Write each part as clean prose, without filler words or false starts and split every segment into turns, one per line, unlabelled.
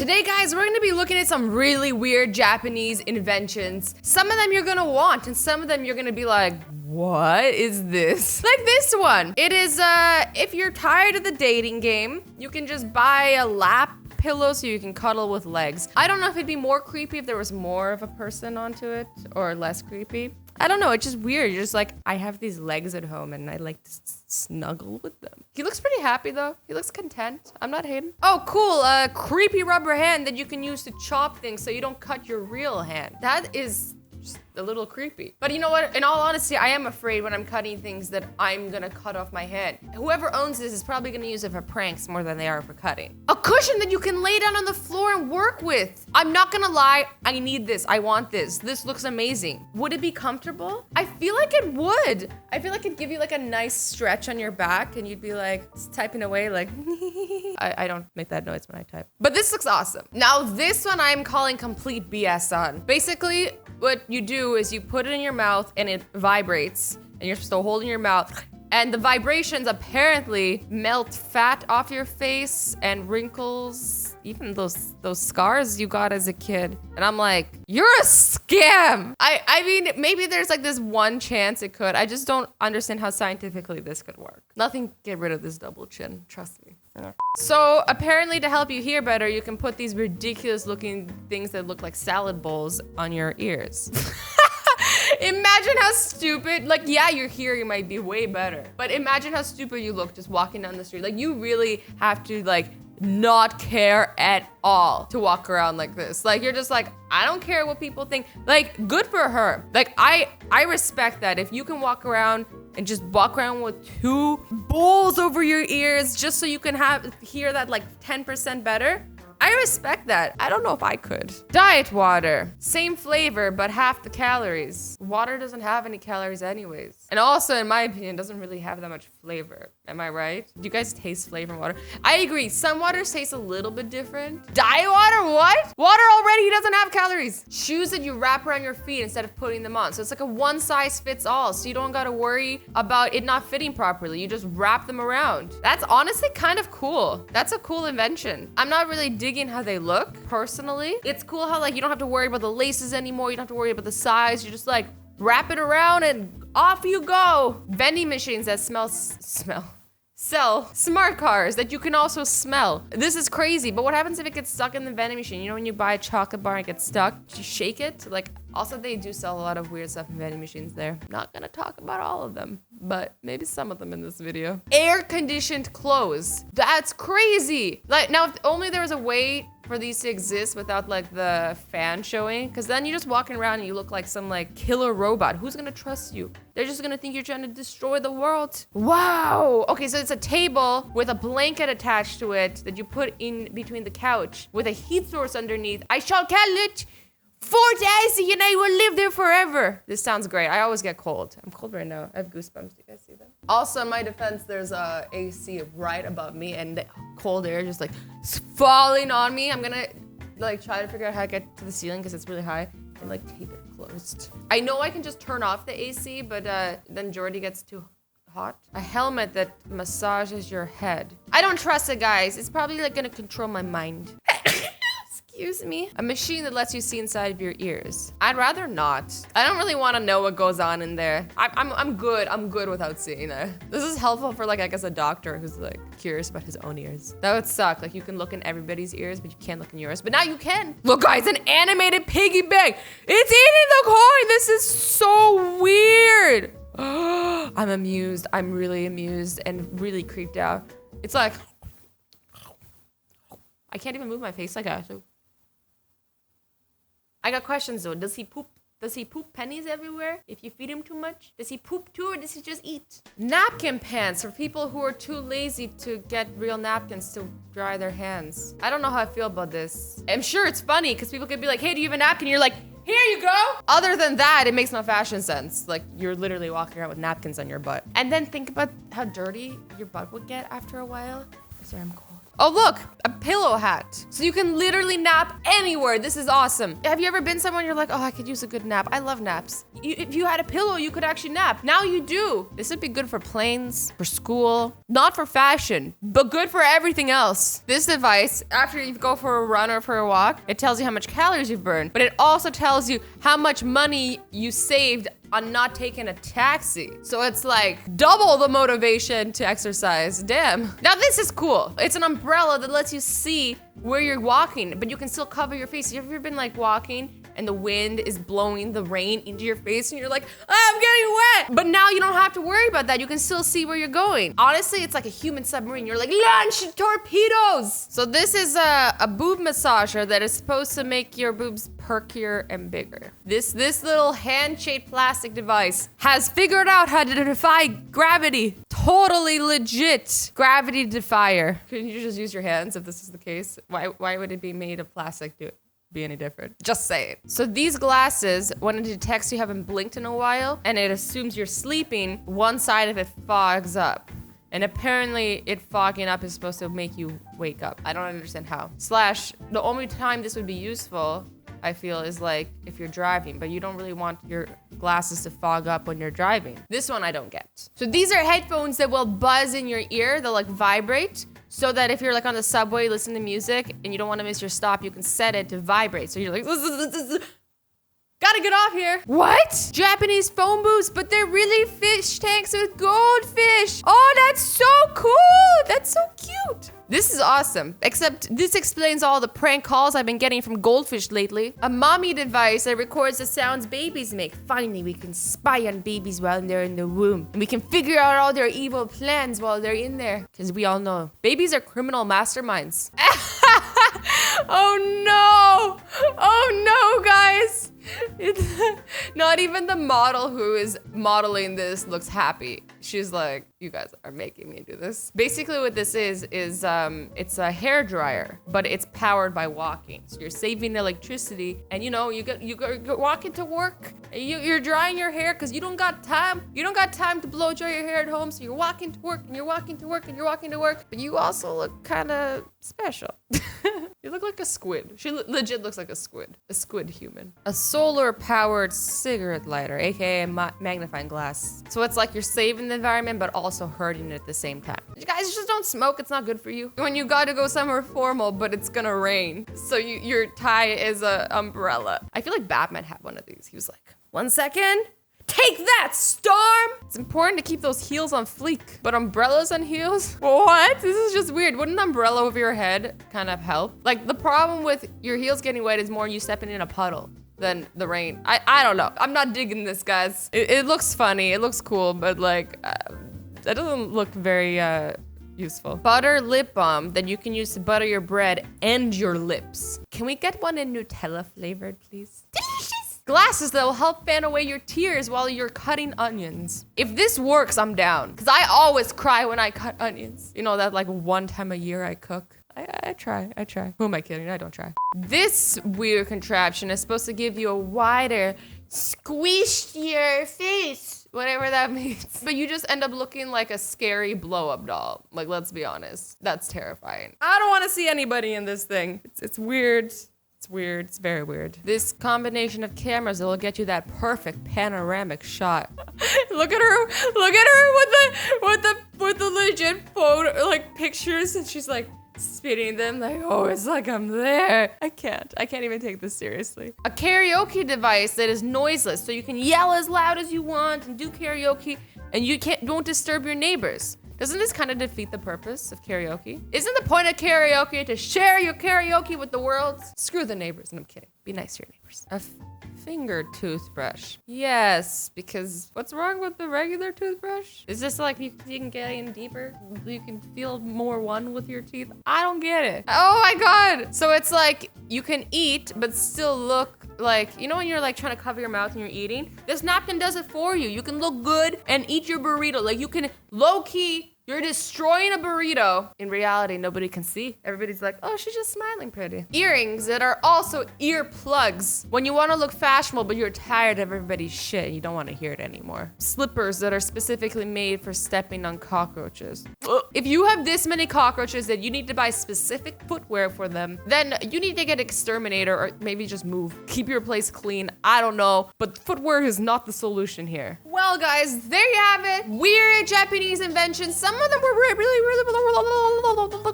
Today, guys, we're gonna be looking at some really weird Japanese inventions. Some of them you're gonna want, and some of them you're gonna be like, what is this? Like this one. It is, if you're tired of the dating game, you can just buy a lap pillow so you can cuddle with legs. I don't know if it'd be more creepy if there was more of a person onto it, or less creepy. I don't know, it's just weird. You're just like, I have these legs at home and I like to snuggle with them. He looks pretty happy though. He looks content. I'm not hating. Oh, cool, a creepy rubber hand that you can use to chop things so you don't cut your real hand. That is just a little creepy. But you know what? In all honesty, I am afraid when I'm cutting things that I'm gonna cut off my hand. Whoever owns this is probably gonna use it for pranks more than they are for cutting. A cushion that you can lay down on the floor and work with. I'm not gonna lie, I need this, I want this. This looks amazing. Would it be comfortable? I feel like it would. I feel like it'd give you like a nice stretch on your back and you'd be like typing away like, I don't make that noise when I type. But this looks awesome. Now this one I'm calling complete BS on. Basically, what you do is you put it in your mouth and it vibrates and you're still holding your mouth and the vibrations apparently melt fat off your face and wrinkles, even those scars you got as a kid. And I'm like, you're a scam. I mean, maybe there's like this one chance it could. I just don't understand how scientifically this could work. Nothing get rid of this double chin, trust me. So apparently to help you hear better, you can put these ridiculous looking things that look like salad bowls on your ears. Imagine how stupid, like, yeah, your hearing might be way better, but imagine how stupid you look just walking down the street. Like, you really have to, like, not care at all to walk around like this. Like, you're just like, I don't care what people think. Like, good for her. Like, I respect that. If you can walk around and just walk around with two bowls over your ears just so you can hear that like 10% better, I respect that. I don't know if I could. Diet water. Same flavor, but half the calories. Water doesn't have any calories anyways. And also, in my opinion, doesn't really have that much flavor. Am I right? Do you guys taste flavor in water? I agree. Some waters taste a little bit different. Diet water? What? Water already doesn't have calories. Shoes that you wrap around your feet instead of putting them on. So it's like a one size fits all. So you don't gotta worry about it not fitting properly. You just wrap them around. That's honestly kind of cool. That's a cool invention. I'm not really digging how they look, personally. It's cool how like you don't have to worry about the laces anymore. You don't have to worry about the size. You just like wrap it around and off you go. Vending machines that sell smart cars that you can also smell. This is crazy, but what happens if it gets stuck in the vending machine? You know when you buy a chocolate bar and it gets stuck, you shake it? Like, also they do sell a lot of weird stuff in vending machines there. I'm not gonna talk about all of them, but maybe some of them in this video. Air conditioned clothes. That's crazy. Like, now if only there was a way for these to exist without like the fan showing, because then you're just walking around and you look like some like killer robot. Who's gonna trust you? They're just gonna think you're trying to destroy the world. Wow. Okay, so it's a table with a blanket attached to it that you put in between the couch with a heat source underneath. I shall call it Fort Azzy and I will live there forever. This sounds great. I always get cold. I'm cold right now. I have goosebumps. Do you guys see that? Also, in my defense, there's a AC right above me and the cold air just like falling on me. I'm gonna like try to figure out how to get to the ceiling because it's really high and like tape it closed. I know I can just turn off the AC, but then Jordy gets too hot. A helmet that massages your head. I don't trust it, guys. It's probably like gonna control my mind. Excuse me. A machine that lets you see inside of your ears. I'd rather not. I don't really want to know what goes on in there. I'm good. I'm good without seeing it. This is helpful for like, I guess, a doctor who's like curious about his own ears. That would suck. Like you can look in everybody's ears, but you can't look in yours. But now you can. Look, guys, an animated piggy bank. It's eating the coin. This is so weird. I'm amused. I'm really amused and really creeped out. It's like, I can't even move my face like that. I got questions though. Does he poop? Does he poop pennies everywhere if you feed him too much? Does he poop too, or does he just eat? Napkin pants for people who are too lazy to get real napkins to dry their hands. I don't know how I feel about this. I'm sure it's funny because people could be like, hey, do you have a napkin? You're like, here you go. Other than that, it makes no fashion sense. Like you're literally walking around with napkins on your butt. And then think about how dirty your butt would get after a while. Sorry, I'm cold. Oh, look, a pillow hat. So you can literally nap anywhere. This is awesome. Have you ever been somewhere and you're like, oh, I could use a good nap. I love naps. If you had a pillow, you could actually nap. Now you do. This would be good for planes, for school, not for fashion, but good for everything else. This device, after you go for a run or for a walk, it tells you how much calories you've burned, but it also tells you how much money you saved on not taking a taxi. So it's like double the motivation to exercise. Damn. Now this is cool. It's an umbrella that lets you see where you're walking, but you can still cover your face. Have you ever been like walking and the wind is blowing the rain into your face and you're like, I'm getting wet? But now you don't have to worry about that. You can still see where you're going. Honestly, it's like a human submarine. You're like, launch torpedoes. So this is a boob massager that is supposed to make your boobs perkier and bigger. This little hand-shaped plastic device has figured out how to defy gravity. Totally legit gravity defier. Couldn't you just use your hands if this is the case? Why would it be made of plastic to be any different? Just say it. So these glasses, when it detects you haven't blinked in a while and it assumes you're sleeping, one side of it fogs up. And apparently it fogging up is supposed to make you wake up. I don't understand how. Slash, the only time this would be useful, I feel, is like if you're driving, but you don't really want your glasses to fog up when you're driving. This one I don't get. So these are headphones that will buzz in your ear. They'll like vibrate, so that if you're like on the subway listening to music and you don't want to miss your stop, you can set it to vibrate. So you're like, gotta get off here. What? Japanese phone booths, but they're really fish tanks with goldfish. Oh, that's so cool. That's so cute. This is awesome, except this explains all the prank calls I've been getting from goldfish lately. A mommy device that records the sounds babies make. Finally, we can spy on babies while they're in the womb. And we can figure out all their evil plans while they're in there. Because we all know, babies are criminal masterminds. Oh no! Oh no, guys! Not even the model who is modeling this looks happy. She's like, you guys are making me do this. Basically what this is it's a hair dryer, but it's powered by walking. So you're saving electricity, and you know, you're walking to work, and you're drying your hair because you don't got time. You don't got time to blow dry your hair at home, so you're walking to work, and you're walking to work, and you're walking to work, but you also look kind of special. You look like a squid. She legit looks like a squid human. A solar-powered cigarette lighter, aka magnifying glass. So it's like you're saving the environment, but also hurting it at the same time. You guys just don't smoke, it's not good for you. When you gotta go somewhere formal, but it's gonna rain, so your tie is a umbrella. I feel like Batman had one of these. He was like, 1 second. Take that, Storm! It's important to keep those heels on fleek, but umbrellas on heels? What? This is just weird. Wouldn't an umbrella over your head kind of help? Like, the problem with your heels getting wet is more you stepping in a puddle than the rain. I don't know. I'm not digging this, guys. It looks funny. It looks cool, but like, that doesn't look very useful. Butter lip balm that you can use to butter your bread and your lips. Can we get one in Nutella flavored, please? Delicious! Glasses that will help fan away your tears while you're cutting onions. If this works, I'm down. Because I always cry when I cut onions. You know, that like one time a year I cook. I try. Who am I kidding? I don't try. This weird contraption is supposed to give you a wider, squishier face. Whatever that means. But you just end up looking like a scary blow-up doll. Like, let's be honest. That's terrifying. I don't want to see anybody in this thing. It's weird. It's weird. It's very weird. This combination of cameras that will get you that perfect panoramic shot. Look at her with the legit photo, like pictures, and she's like spitting them like, oh, it's like I'm there. I can't even take this seriously. A karaoke device that is noiseless, so you can yell as loud as you want and do karaoke, and you don't disturb your neighbors. Doesn't this kind of defeat the purpose of karaoke? Isn't the point of karaoke to share your karaoke with the world? Screw the neighbors, and I'm kidding. Be nice to your neighbors. A finger toothbrush. Yes, because what's wrong with the regular toothbrush? Is this like you can get in deeper? You can feel more one with your teeth? I don't get it. Oh my God. So it's like you can eat, but still look like, you know when you're like trying to cover your mouth and you're eating? This napkin does it for you. You can look good and eat your burrito. Like you can low-key You're destroying a burrito. In reality, nobody can see. Everybody's like, oh, she's just smiling pretty. Earrings that are also earplugs. When you want to look fashionable, but you're tired of everybody's shit, you don't want to hear it anymore. Slippers that are specifically made for stepping on cockroaches. If you have this many cockroaches that you need to buy specific footwear for them, then you need to get exterminator or maybe just move. Keep your place clean. I don't know, but footwear is not the solution here. Well, guys, there you have it. Weird Japanese inventions. Some of them were really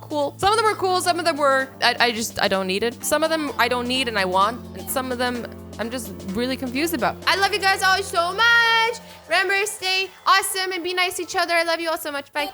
cool. Some of them were cool. Some of them were, I don't need it. Some of them I don't need and I want. And some of them I'm just really confused about. I love you guys all so much. Remember, stay awesome and be nice to each other. I love you all so much. Bye.